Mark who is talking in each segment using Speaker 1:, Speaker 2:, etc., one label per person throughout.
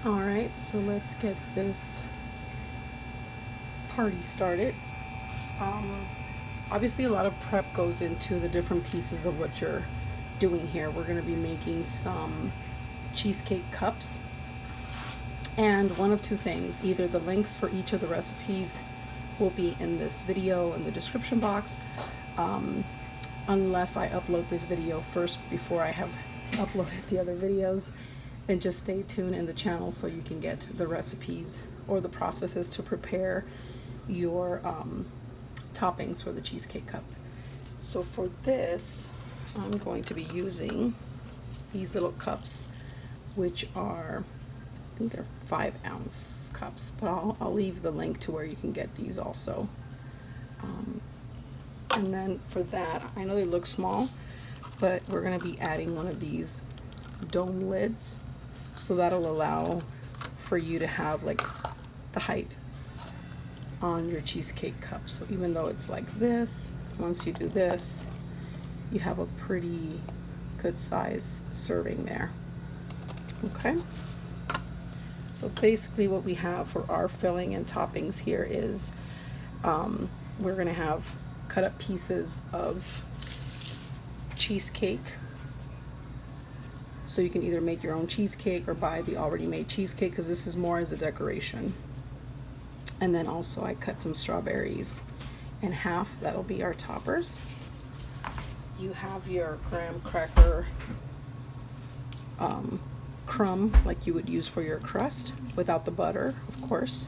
Speaker 1: All right, so let's get this party started. Um, Obviously, a lot of prep goes into the different pieces of what you're doing here. We're going to be making some cheesecake cups, and one of two things: either the links for each of the recipes will be in this video in the description box, um, unless I upload this video first before I have uploaded the other videos. And just stay tuned in the channel so you can get the recipes or the processes to prepare your toppings for the cheesecake cup. So for this, I'm going to be using these little cups, which are, I think they're 5-ounce cups, but I'll leave the link to where you can get these also. And then for that, I know they look small, but we're going to be adding one of these dome lids, so that'll allow for you to have like the height on your cheesecake cup. So even though it's like this, once you do this, you have a pretty good size serving there. Okay, so basically what we have for our filling and toppings here is we're gonna have cut up pieces of cheesecake. So you can either make your own cheesecake or buy the already made cheesecake, because this is more as a decoration. And then also I cut some strawberries in half. That'll be our toppers. You have your graham cracker crumb like you would use for your crust, without the butter, of course.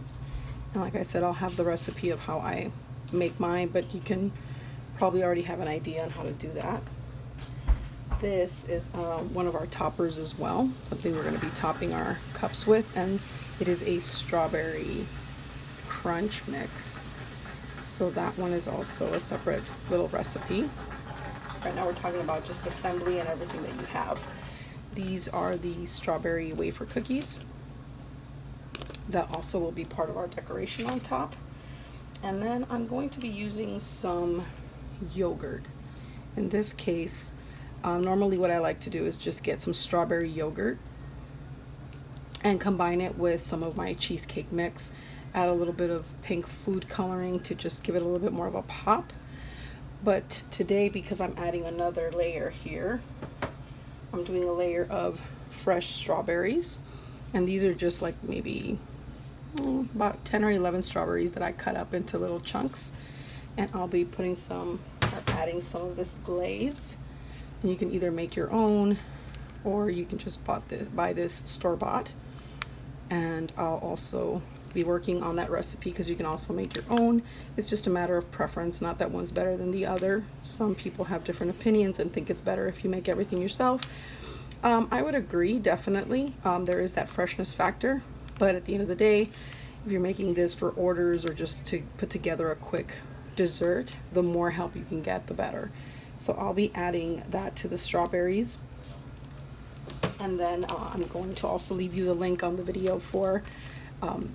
Speaker 1: And like I said, I'll have the recipe of how I make mine, but you can probably already have an idea on how to do that. This is one of our toppers as well, something we're going to be topping our cups with, and it is a strawberry crunch mix. So that one is also a separate little recipe. Right now we're talking about just assembly and everything that you have. These are the strawberry wafer cookies. That also will be part of our decoration on top. And then I'm going to be using some yogurt. In this case, normally what I like to do is just get some strawberry yogurt and combine it with some of my cheesecake mix, add a little bit of pink food coloring to just give it a little bit more of a pop. But today, because I'm adding another layer here, I'm doing a layer of fresh strawberries, and these are just like maybe about 10 or 11 strawberries that I cut up into little chunks, and I'll be putting some or adding some of this glaze. And you can either make your own, or you can just buy this store-bought. And I'll also be working on that recipe, because you can also make your own. It's just a matter of preference, not that one's better than the other. Some people have different opinions and think it's better if you make everything yourself. I would agree, definitely. There is that freshness factor, but at the end of the day, if you're making this for orders or just to put together a quick dessert, the more help you can get, the better. So I'll be adding that to the strawberries. And then I'm going to also leave you the link on the video for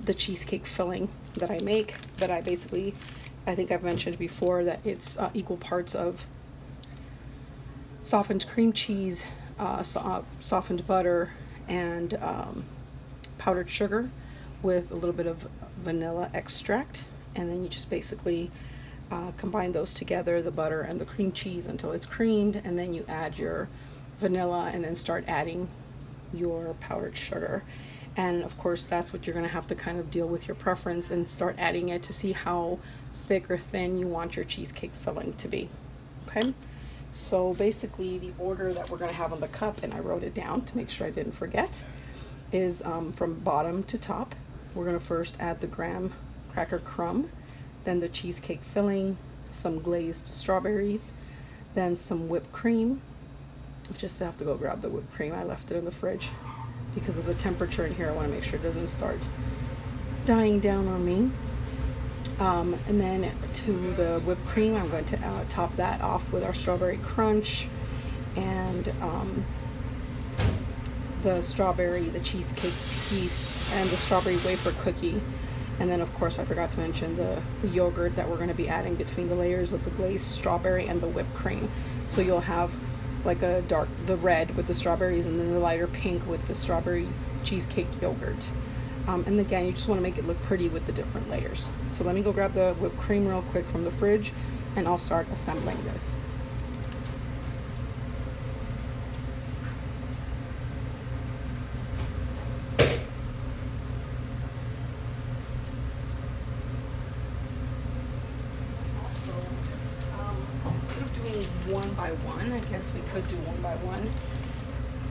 Speaker 1: the cheesecake filling that I make. But I think I've mentioned before that it's equal parts of softened cream cheese, softened butter, and powdered sugar with a little bit of vanilla extract. And then you just basically combine those together, the butter and the cream cheese, until it's creamed, and then you add your vanilla and then start adding your powdered sugar. And of course, that's what you're going to have to kind of deal with your preference and start adding it to see how thick or thin you want your cheesecake filling to be. Okay, so basically the order that we're going to have on the cup, and I wrote it down to make sure I didn't forget, is from bottom to top. We're going to first add the graham cracker crumb, then the cheesecake filling, some glazed strawberries, then some whipped cream. Just have to go grab the whipped cream. I left it in the fridge because of the temperature in here. I want to make sure it doesn't start dying down on me. And then to the whipped cream, I'm going to top that off with our strawberry crunch and the cheesecake piece, and the strawberry wafer cookie. And then of course I forgot to mention the yogurt that we're going to be adding between the layers of the glazed strawberry and the whipped cream. So you'll have like the red with the strawberries, and then the lighter pink with the strawberry cheesecake yogurt. And again, you just want to make it look pretty with the different layers. So let me go grab the whipped cream real quick from the fridge, and I'll start assembling this. Instead of doing one by one, I guess we could do one by one.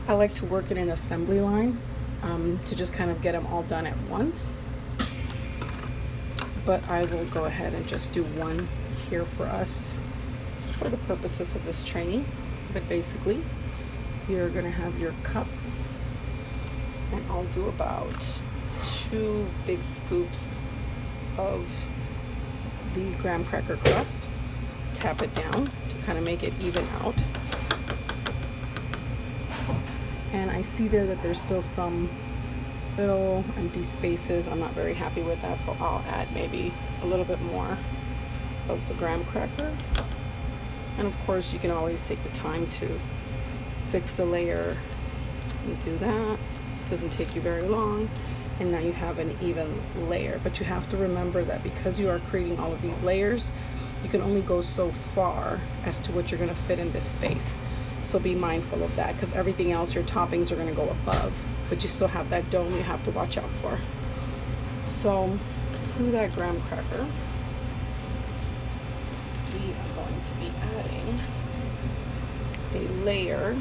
Speaker 1: I like to work in an assembly line to just kind of get them all done at once. But I will go ahead and just do one here for us for the purposes of this training. But basically, you're gonna have your cup, and I'll do about 2 big scoops of the graham cracker crust. Tap it down to kind of make it even out. And I see there that there's still some little empty spaces. I'm not very happy with that, so I'll add maybe a little bit more of the graham cracker. And of course, you can always take the time to fix the layer and do that. It doesn't take you very long, and now you have an even layer. But you have to remember that because you are creating all of these layers, you can only go so far as to what you're going to fit in this space. So be mindful of that, because everything else, your toppings are going to go above, but you still have that dome you have to watch out for. So to that graham cracker, we are going to be adding a layer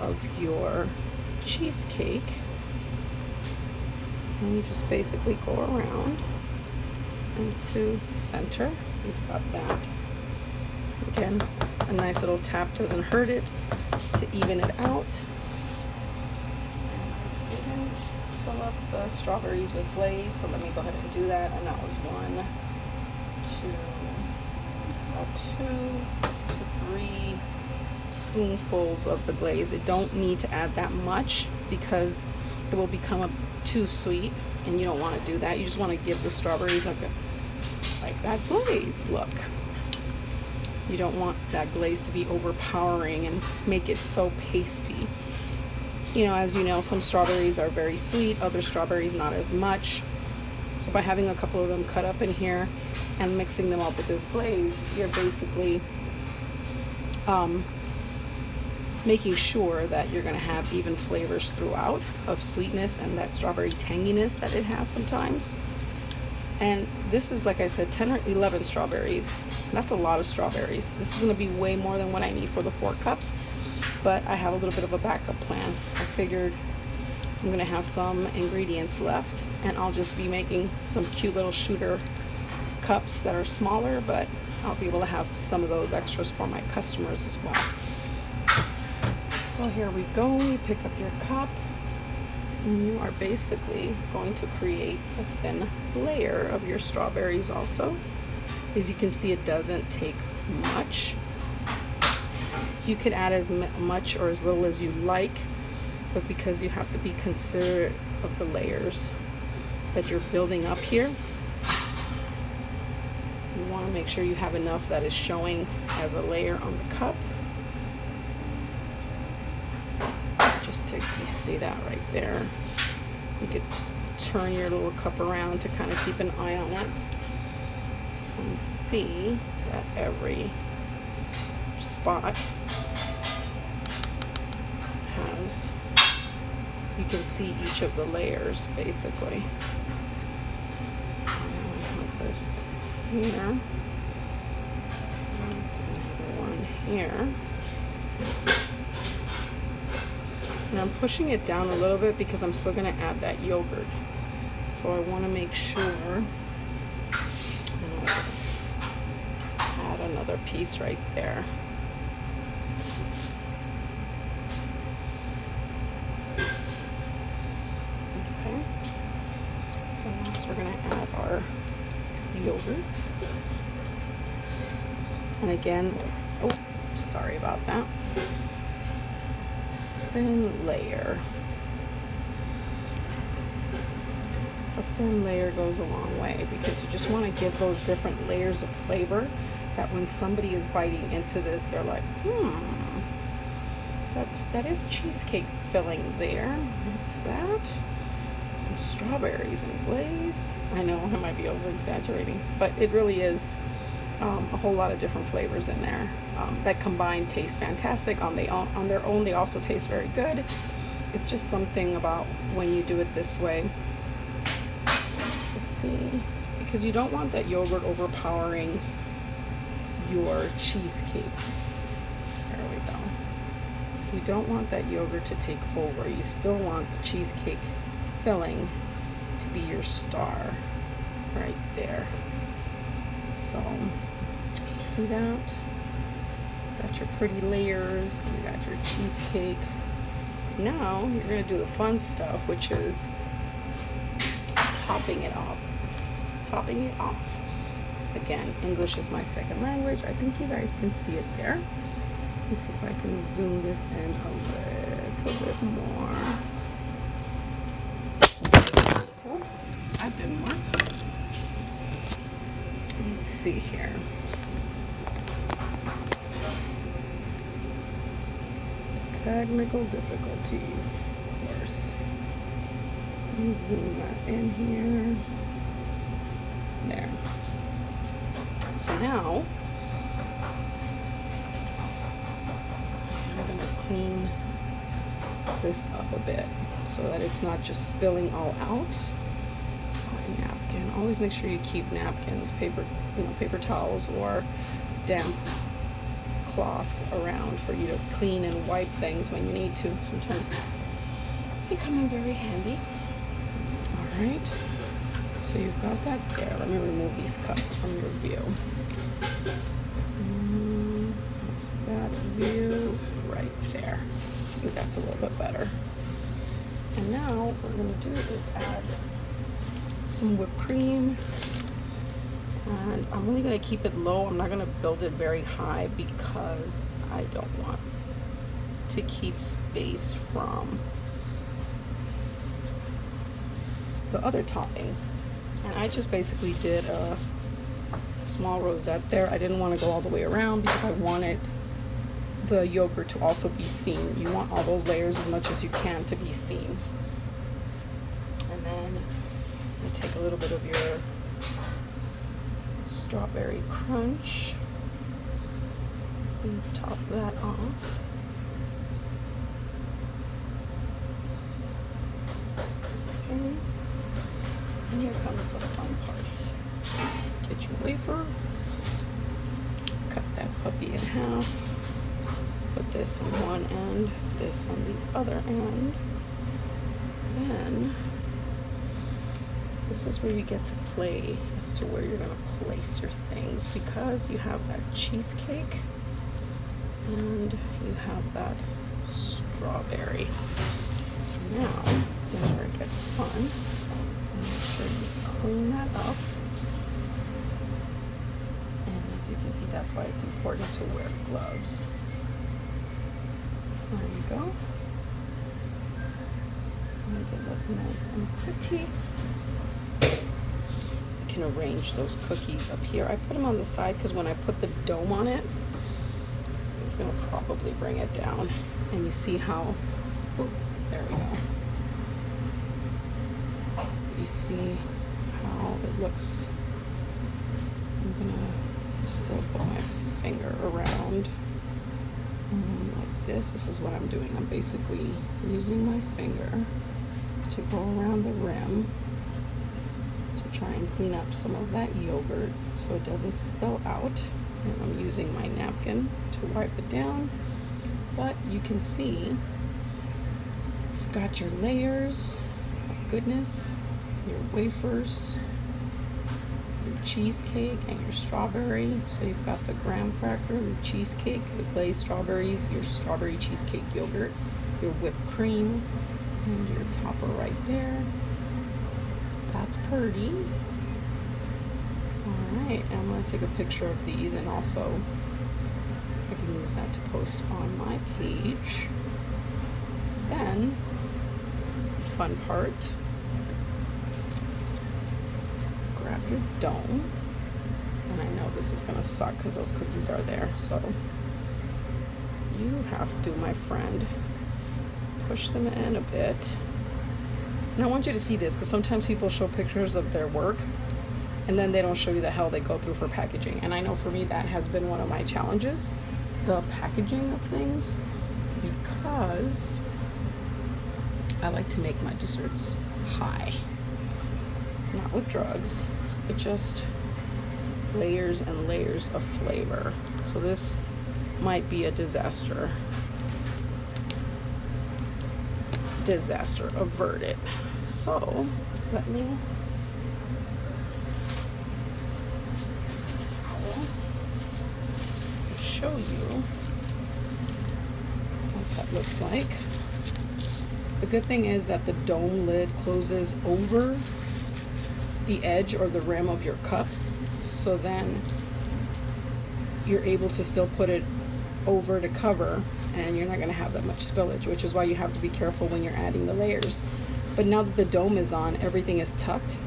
Speaker 1: of your cheesecake, and you just basically go around into center. We've got that. Again, a nice little tap doesn't hurt it to even it out. And I didn't fill up the strawberries with glaze, so let me go ahead and do that. And that was 1, 2 to 3 spoonfuls of the glaze. You don't need to add that much because it will become too sweet, and you don't want to do that. You just want to give the strawberries like that glaze look. You don't want that glaze to be overpowering and make it so pasty. You know, as you know, some strawberries are very sweet, other strawberries not as much. So by having a couple of them cut up in here and mixing them up with this glaze, you're basically making sure that you're going to have even flavors throughout of sweetness and that strawberry tanginess that it has sometimes. And this is, like I said, 10 or 11 strawberries. That's a lot of strawberries. This is going to be way more than what I need for the 4 cups, but I have a little bit of a backup plan. I figured I'm going to have some ingredients left, and I'll just be making some cute little shooter cups that are smaller, but I'll be able to have some of those extras for my customers as well. So here we go. You pick up your cup, and you are basically going to create a thin layer of your strawberries also. As you can see, it doesn't take much. You could add as much or as little as you like, but because you have to be considerate of the layers that you're building up here, you want to make sure you have enough that is showing as a layer on the cup. Just to, you see that right there. You could turn your little cup around to kind of keep an eye on it and see that every spot has, you can see each of the layers basically. So I have this here, and another one here. And I'm pushing it down a little bit because I'm still going to add that yogurt. So I want to make sure add another piece right there. Okay. So next we're going to add our yogurt. And again, oh, sorry about that. Thin layer. A thin layer goes a long way because you just want to give those different layers of flavor that when somebody is biting into this, they're like, that is cheesecake filling there. What's that? Some strawberries and glaze. I know I might be over exaggerating, but it really is a whole lot of different flavors in there that combined taste fantastic on their own. They also taste very good. It's just something about when you do it this way. Let's see, because you don't want that yogurt overpowering your cheesecake. There we go. You don't want that yogurt to take over. You still want the cheesecake filling to be your star right there. So see that? Got your pretty layers, you got your cheesecake. Now you're going to do the fun stuff, which is topping it off. Topping it off. Again, English is my second language. I think you guys can see it there. Let me see if I can zoom this in a little bit more. Oh, that didn't work. Let's see here. Technical difficulties, of course. Let me zoom that in here. There. So now, I'm going to clean this up a bit so that it's not just spilling all out. My napkin. Always make sure you keep napkins, paper towels, or damp cloth around for you to clean and wipe things when you need to. Sometimes they come in very handy. All right. So you've got that there. Let me remove these cups from your view. What's that view? Right there. I think that's a little bit better. And now what we're going to do is add some whipped cream. And I'm only going to keep it low. I'm not going to build it very high because I don't want to keep space from the other toppings. And I just basically did a small rosette there. I didn't want to go all the way around because I wanted the yogurt to also be seen. You want all those layers as much as you can to be seen. And then you take a little bit of your strawberry crunch and top that off. Okay. And here comes the fun part. Get your wafer, cut that puppy in half, put this on one end, this on the other end. Then this is where you get to play as to where you're going to place your things, because you have that cheesecake and you have that strawberry. So now, here's where it gets fun. Make sure you clean that up. And as you can see, that's why it's important to wear gloves. There you go. Make it look nice and pretty. You can arrange those cookies up here. I put them on the side because when I put the dome on it, it's going to probably bring it down. And you see how, oh, there we go. You see how it looks. I'm going to still put my finger around like this. This is what I'm doing. I'm basically using my finger to go around the rim to try and clean up some of that yogurt so it doesn't spill out. And I'm using my napkin to wipe it down. But you can see you've got your layers of goodness, your wafers, your cheesecake, and your strawberry. So you've got the graham cracker, the cheesecake, the glazed strawberries, your strawberry cheesecake yogurt, your whipped cream, and your topper right there. That's pretty. Alright, and I'm going to take a picture of these, and also I can use that to post on my page. Then, fun part, grab your dome. And I know this is going to suck because those cookies are there, so you have to, my friend. Push them in a bit. And I want you to see this, because sometimes people show pictures of their work and then they don't show you the hell they go through for packaging. And I know for me that has been one of my challenges, the packaging of things, because I like to make my desserts high. Not with drugs, but just layers and layers of flavor. So this might be a disaster. Disaster averted. So let me show you what that looks like. The good thing is that the dome lid closes over the edge or the rim of your cup, so then you're able to still put it over to cover and you're not going to have that much spillage, which is why you have to be careful when you're adding the layers. But now that the dome is on, everything is tucked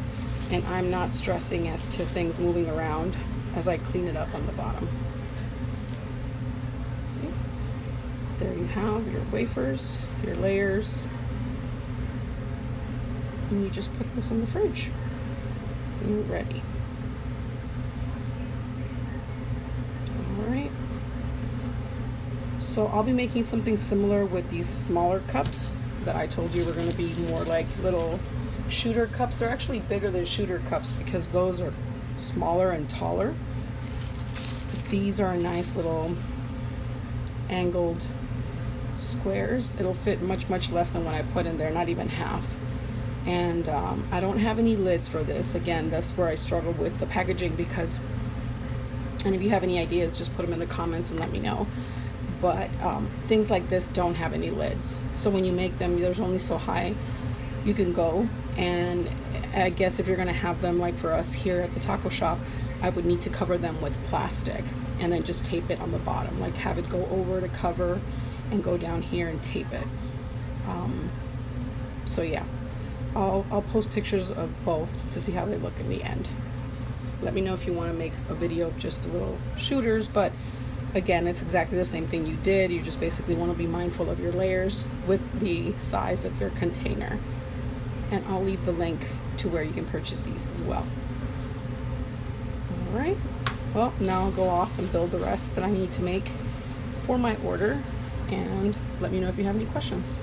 Speaker 1: and I'm not stressing as to things moving around as I clean it up on the bottom. See? There you have your wafers, your layers, and you just put this in the fridge. And you're ready. Alright. So I'll be making something similar with these smaller cups that I told you were going to be more like little shooter cups. They're actually bigger than shooter cups because those are smaller and taller. But these are nice little angled squares. It'll fit much less than what I put in there, not even half. And I don't have any lids for this. Again, that's where I struggle with the packaging, because, and if you have any ideas, just put them in the comments and let me know. But things like this don't have any lids, so when you make them, there's only so high you can go. And I guess if you're gonna have them like for us here at the taco shop, I would need to cover them with plastic and then just tape it on the bottom, like have it go over to cover and go down here and tape it. So yeah, I'll post pictures of both to see how they look in the end. Let me know if you want to make a video of just the little shooters, but again, it's exactly the same thing you did. You just basically want to be mindful of your layers with the size of your container. And I'll leave the link to where you can purchase these as well. All right, well, now I'll go off and build the rest that I need to make for my order, and let me know if you have any questions.